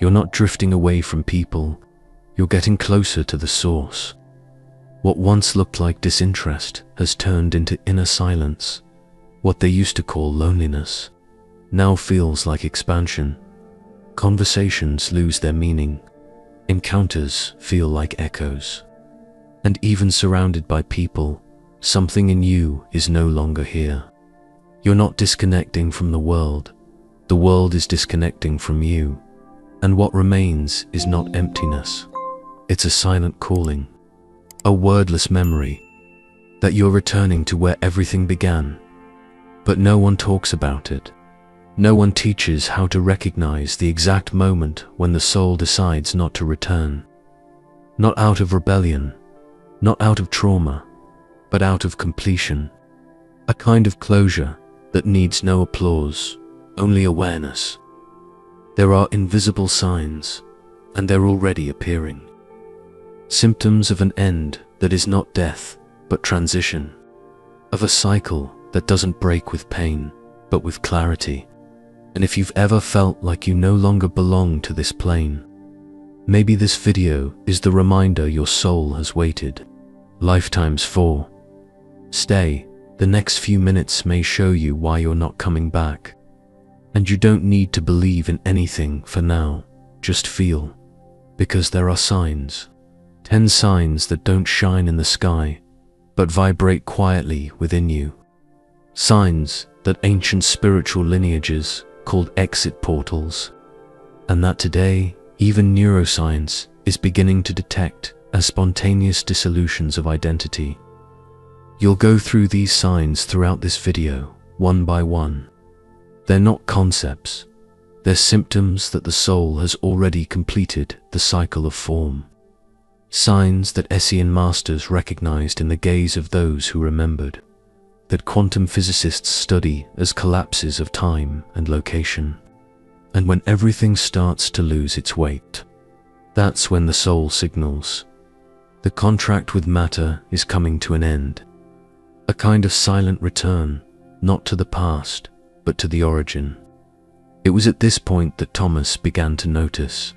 You're not drifting away from people, you're getting closer to the source. What once looked like disinterest has turned into inner silence. What they used to call loneliness now feels like expansion. Conversations lose their meaning. Encounters feel like echoes. And even surrounded by people, something in you is no longer here. You're not disconnecting from the world is disconnecting from you. And what remains is not emptiness. It's a silent calling, a wordless memory, that you're returning to where everything began. But no one talks about it. No one teaches how to recognize the exact moment when the soul decides not to return. Not out of rebellion, not out of trauma, but out of completion. A kind of closure that needs no applause, only awareness. There are invisible signs, and they're already appearing. Symptoms of an end that is not death, but transition. Of a cycle that doesn't break with pain, but with clarity. And if you've ever felt like you no longer belong to this plane, maybe this video is the reminder your soul has waited lifetimes for. Stay, the next few minutes may show you why you're not coming back. And you don't need to believe in anything for now, just feel. Because there are signs. 10 signs that don't shine in the sky, but vibrate quietly within you. Signs that ancient spiritual lineages called exit portals, and that today even neuroscience is beginning to detect as spontaneous dissolutions of identity. You'll go through these signs throughout this video, one by one. They're not concepts, they're symptoms that the soul has already completed the cycle of form. Signs that Essien masters recognized in the gaze of those who remembered, that quantum physicists study as collapses of time and location. And when everything starts to lose its weight, that's when the soul signals. The contract with matter is coming to an end. A kind of silent return, not to the past, but to the origin. It was at this point that Thomas began to notice.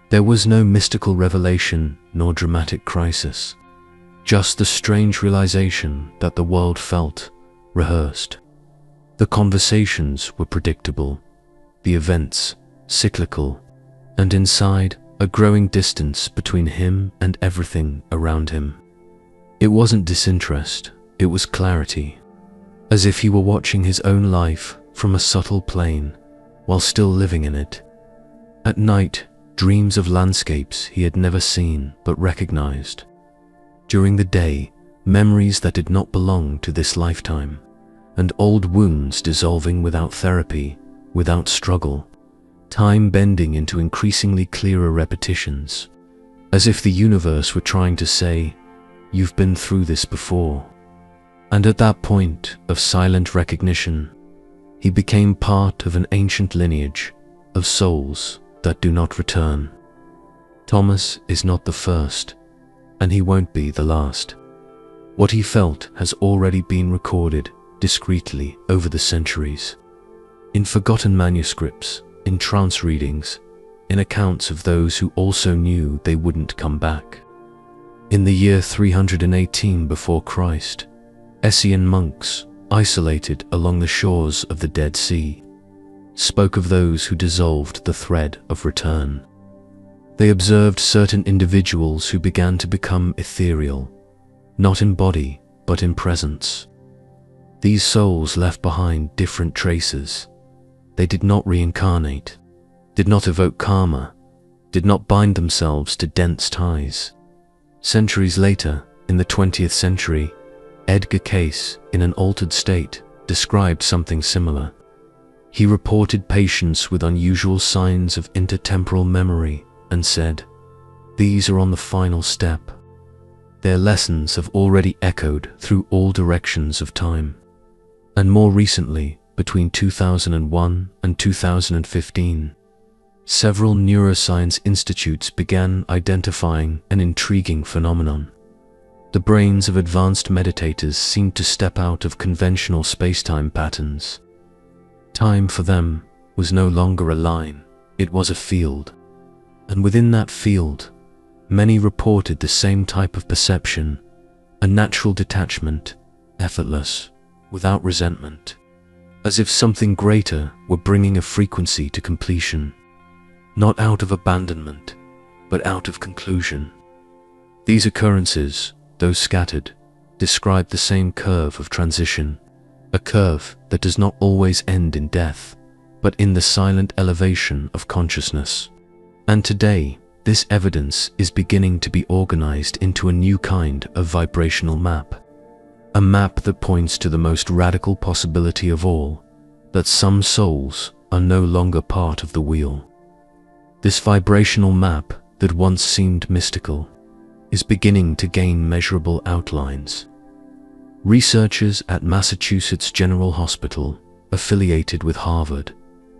There was no mystical revelation nor dramatic crisis, just the strange realization that the world felt rehearsed. The conversations were predictable, the events cyclical, and inside, a growing distance between him and everything around him. It wasn't disinterest, it was clarity, as if he were watching his own life from a subtle plane while still living in it. At night, dreams of landscapes he had never seen but recognized. During the day, memories that did not belong to this lifetime, and old wounds dissolving without therapy, without struggle, time bending into increasingly clearer repetitions, as if the universe were trying to say, "You've been through this before." And at that point of silent recognition, he became part of an ancient lineage of souls that do not return. Thomas is not the first, and he won't be the last. What he felt has already been recorded discreetly over the centuries, in forgotten manuscripts, in trance readings, in accounts of those who also knew they wouldn't come back. In the year 318 before Christ, Essien monks, isolated along the shores of the Dead Sea, spoke of those who dissolved the thread of return. They observed certain individuals who began to become ethereal, not in body, but in presence. These souls left behind different traces. They did not reincarnate, did not evoke karma, did not bind themselves to dense ties. Centuries later, in the 20th century, Edgar Cayce, in an altered state, described something similar. He reported patients with unusual signs of intertemporal memory and said, "These are on the final step. Their lessons have already echoed through all directions of time." And more recently, between 2001 and 2015, several neuroscience institutes began identifying an intriguing phenomenon. The brains of advanced meditators seemed to step out of conventional space-time patterns. Time for them was no longer a line, it was a field. And within that field, many reported the same type of perception, a natural detachment, effortless, without resentment, as if something greater were bringing a frequency to completion, not out of abandonment, but out of conclusion. These occurrences, though scattered, describe the same curve of transition, a curve that does not always end in death, but in the silent elevation of consciousness. And today, this evidence is beginning to be organized into a new kind of vibrational map. A map that points to the most radical possibility of all, that some souls are no longer part of the wheel. This vibrational map that once seemed mystical is beginning to gain measurable outlines. Researchers at Massachusetts General Hospital, affiliated with Harvard,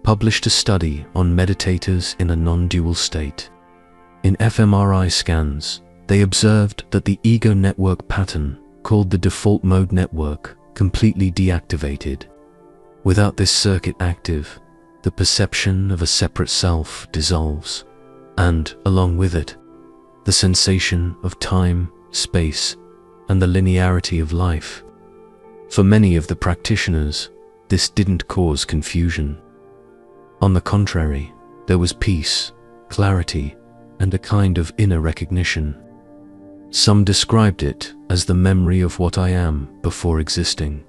published a study on meditators in a non-dual state. In fMRI scans, they observed that the ego network pattern, called the default mode network, completely deactivated. Without this circuit active, the perception of a separate self dissolves, and, along with it, the sensation of time, space, and the linearity of life. For many of the practitioners, this didn't cause confusion. On the contrary, there was peace, clarity, and a kind of inner recognition. Some described it as the memory of what I am before existing.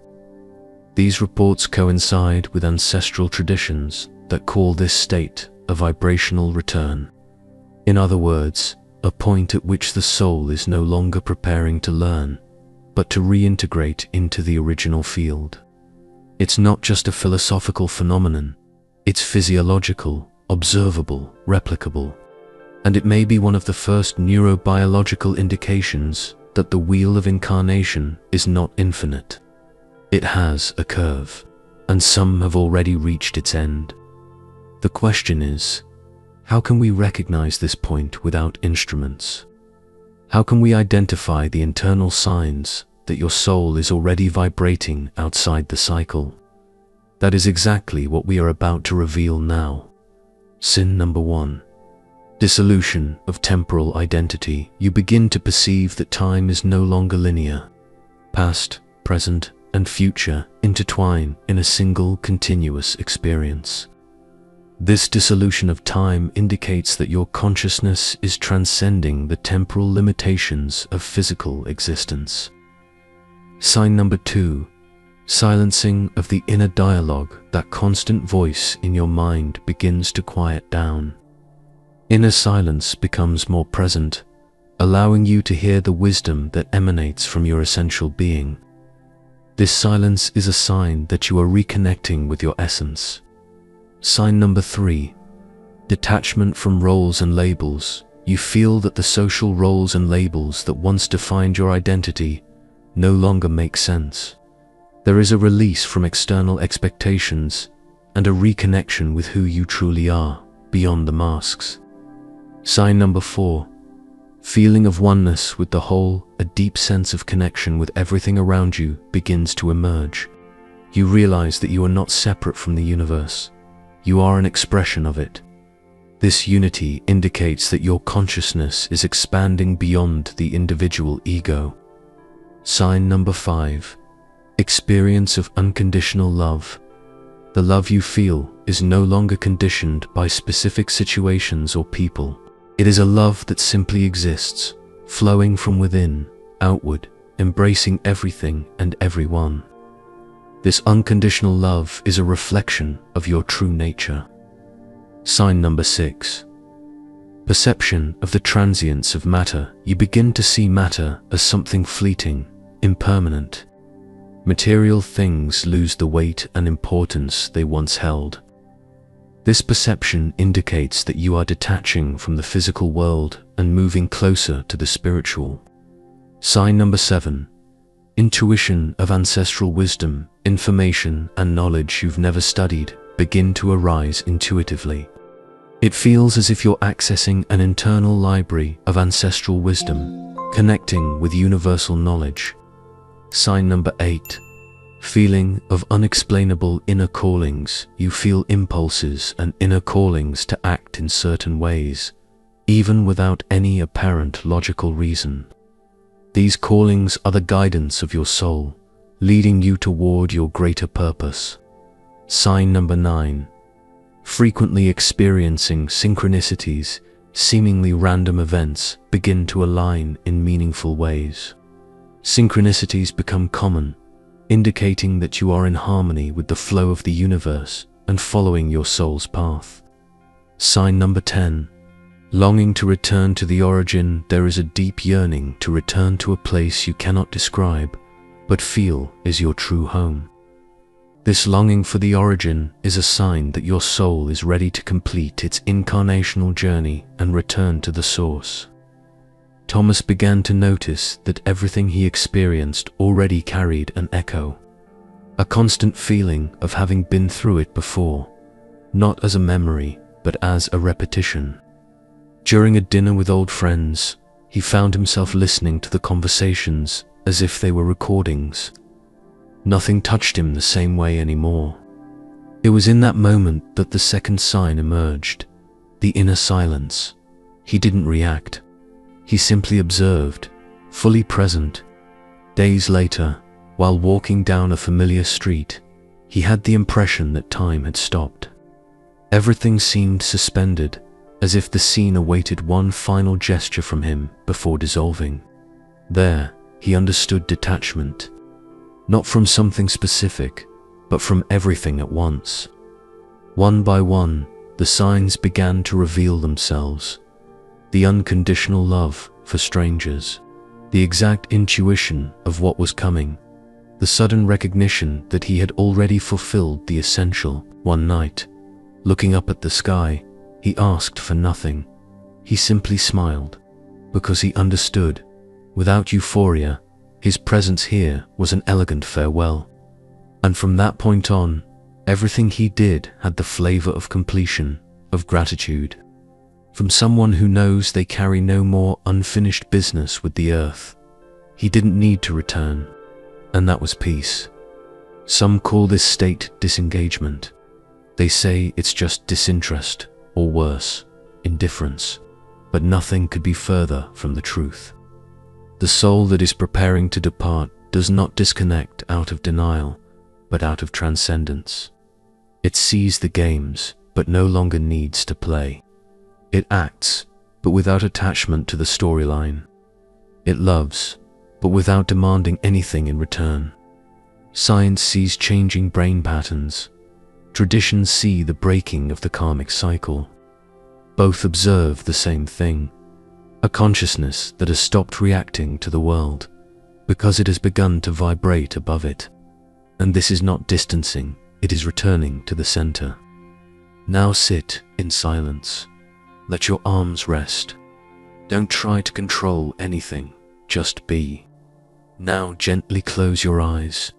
These reports coincide with ancestral traditions that call this state a vibrational return. In other words, a point at which the soul is no longer preparing to learn, but to reintegrate into the original field. It's not just a philosophical phenomenon, it's physiological, observable, replicable, and it may be one of the first neurobiological indications that the wheel of incarnation is not infinite. It has a curve, and some have already reached its end. The question is, how can we recognize this point without instruments? How can we identify the internal signs that your soul is already vibrating outside the cycle? That is exactly what we are about to reveal now. Sin number 1. Dissolution of temporal identity. You begin to perceive that time is no longer linear. Past, present, and future intertwine in a single continuous experience. This dissolution of time indicates that your consciousness is transcending the temporal limitations of physical existence. Sign number 2. Silencing of the inner dialogue. That constant voice in your mind begins to quiet down. Inner silence becomes more present, allowing you to hear the wisdom that emanates from your essential being. This silence is a sign that you are reconnecting with your essence. Sign number 3. Detachment from roles and labels. You feel that the social roles and labels that once defined your identity no longer make sense. There is a release from external expectations and a reconnection with who you truly are, beyond the masks. Sign number 4. Feeling of oneness with the whole. A deep sense of connection with everything around you begins to emerge. You realize that you are not separate from the universe. You are an expression of it. This unity indicates that your consciousness is expanding beyond the individual ego. Sign number 5. Experience of unconditional love. The love you feel is no longer conditioned by specific situations or people. It is a love that simply exists, flowing from within, outward, embracing everything and everyone. This unconditional love is a reflection of your true nature. Sign number 6. Perception of the transience of matter. You begin to see matter as something fleeting, impermanent. Material things lose the weight and importance they once held. This perception indicates that you are detaching from the physical world and moving closer to the spiritual. Sign number 7. Intuition of ancestral wisdom. Information and knowledge you've never studied begin to arise intuitively. It feels as if you're accessing an internal library of ancestral wisdom, connecting with universal knowledge. Sign number 8. Feeling of unexplainable inner callings. You feel impulses and inner callings to act in certain ways, even without any apparent logical reason. These callings are the guidance of your soul, leading you toward your greater purpose. Sign number 9. Frequently experiencing synchronicities, seemingly random events begin to align in meaningful ways. Synchronicities become common, indicating that you are in harmony with the flow of the universe and following your soul's path. Sign number 10. Longing to return to the origin. There is a deep yearning to return to a place you cannot describe, but feel is your true home. This longing for the origin is a sign that your soul is ready to complete its incarnational journey and return to the source. Thomas began to notice that everything he experienced already carried an echo, a constant feeling of having been through it before, not as a memory, but as a repetition. During a dinner with old friends, he found himself listening to the conversations as if they were recordings. Nothing touched him the same way anymore. It was in that moment that the second sign emerged, the inner silence. He didn't react. He simply observed, fully present. Days later, while walking down a familiar street, he had the impression that time had stopped. Everything seemed suspended, as if the scene awaited one final gesture from him before dissolving. There, he understood detachment, not from something specific, but from everything at once. One by one, the signs began to reveal themselves. The unconditional love for strangers, the exact intuition of what was coming, the sudden recognition that he had already fulfilled the essential. One night, looking up at the sky, he asked for nothing. He simply smiled, because he understood, without euphoria, his presence here was an elegant farewell. And from that point on, everything he did had the flavor of completion, of gratitude. From someone who knows they carry no more unfinished business with the earth. He didn't need to return, and that was peace. Some call this state disengagement. They say it's just disinterest, or worse, indifference, but nothing could be further from the truth. The soul that is preparing to depart does not disconnect out of denial, but out of transcendence. It sees the games, but no longer needs to play. It acts, but without attachment to the storyline. It loves, but without demanding anything in return. Science sees changing brain patterns. Traditions see the breaking of the karmic cycle. Both observe the same thing. A consciousness that has stopped reacting to the world because it has begun to vibrate above it. And this is not distancing, it is returning to the center. Now sit in silence. Let your arms rest. Don't try to control anything, just be. Now gently close your eyes,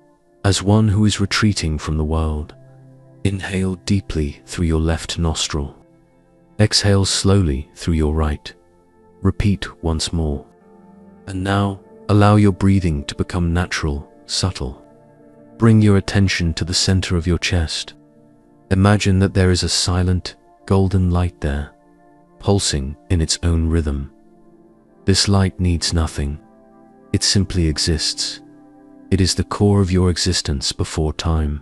as one who is retreating from the world. Inhale deeply through your left nostril. Exhale slowly through your right. Repeat once more. And now, allow your breathing to become natural, subtle. Bring your attention to the center of your chest. Imagine that there is a silent, golden light there, pulsing in its own rhythm. This light needs nothing. It simply exists. It is the core of your existence before time.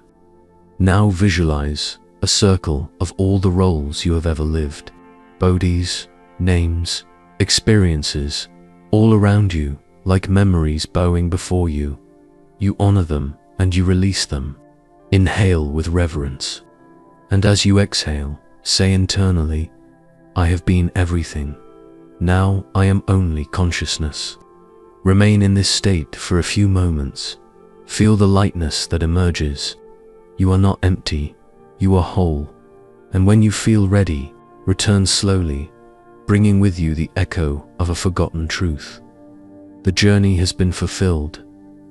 Now visualize a circle of all the roles you have ever lived. Bodies, names, experiences, all around you, like memories bowing before you. You honor them and you release them. Inhale with reverence. And as you exhale, say internally, I have been everything. Now I am only consciousness. Remain in this state for a few moments. Feel the lightness that emerges. You are not empty, you are whole. And when you feel ready, return slowly, bringing with you the echo of a forgotten truth. The journey has been fulfilled.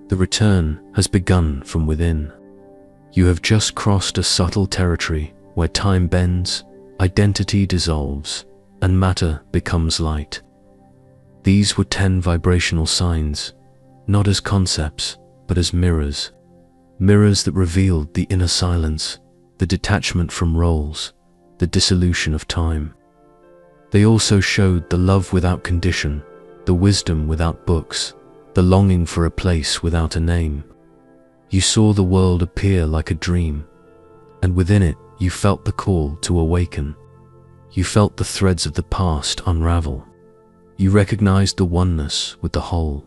The return has begun from within. You have just crossed a subtle territory where time bends, identity dissolves, and matter becomes light. These were 10 vibrational signs, not as concepts, but as mirrors. Mirrors that revealed the inner silence, the detachment from roles, the dissolution of time. They also showed the love without condition, the wisdom without books, the longing for a place without a name. You saw the world appear like a dream, and within it you felt the call to awaken. You felt the threads of the past unravel. You recognized the oneness with the whole,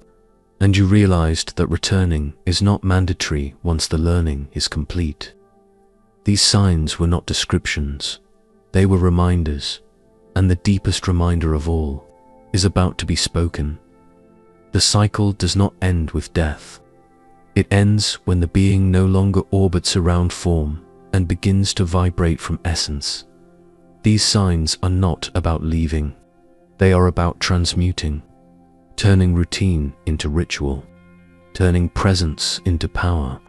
and you realized that returning is not mandatory once the learning is complete. These signs were not descriptions, they were reminders, and the deepest reminder of all is about to be spoken. The cycle does not end with death. It ends when the being no longer orbits around form and begins to vibrate from essence. These signs are not about leaving. They are about transmuting, turning routine into ritual, turning presence into power,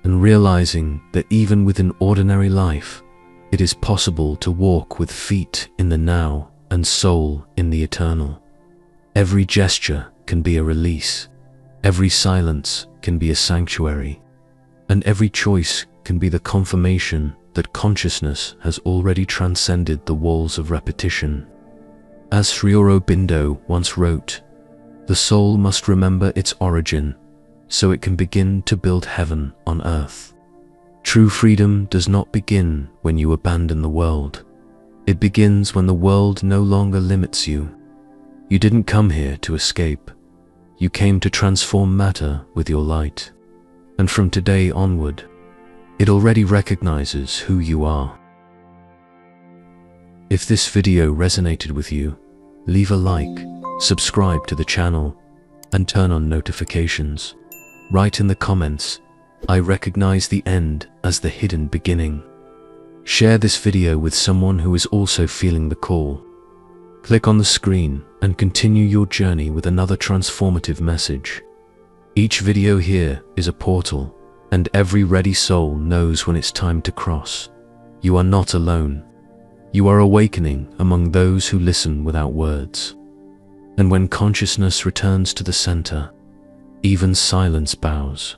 and realizing that even within ordinary life, it is possible to walk with feet in the now and soul in the eternal. Every gesture can be a release, every silence can be a sanctuary, and every choice can be the confirmation that consciousness has already transcended the walls of repetition. As Sri Aurobindo once wrote, "The soul must remember its origin, so it can begin to build heaven on earth." True freedom does not begin when you abandon the world. It begins when the world no longer limits you. You didn't come here to escape. You came to transform matter with your light. And from today onward, it already recognizes who you are. If this video resonated with you, leave a like, subscribe to the channel, and turn on notifications. Write in the comments, "I recognize the end as the hidden beginning." Share this video with someone who is also feeling the call. Click on the screen and continue your journey with another transformative message. Each video here is a portal, and every ready soul knows when it's time to cross. You are not alone. You are awakening among those who listen without words. And when consciousness returns to the center, even silence bows.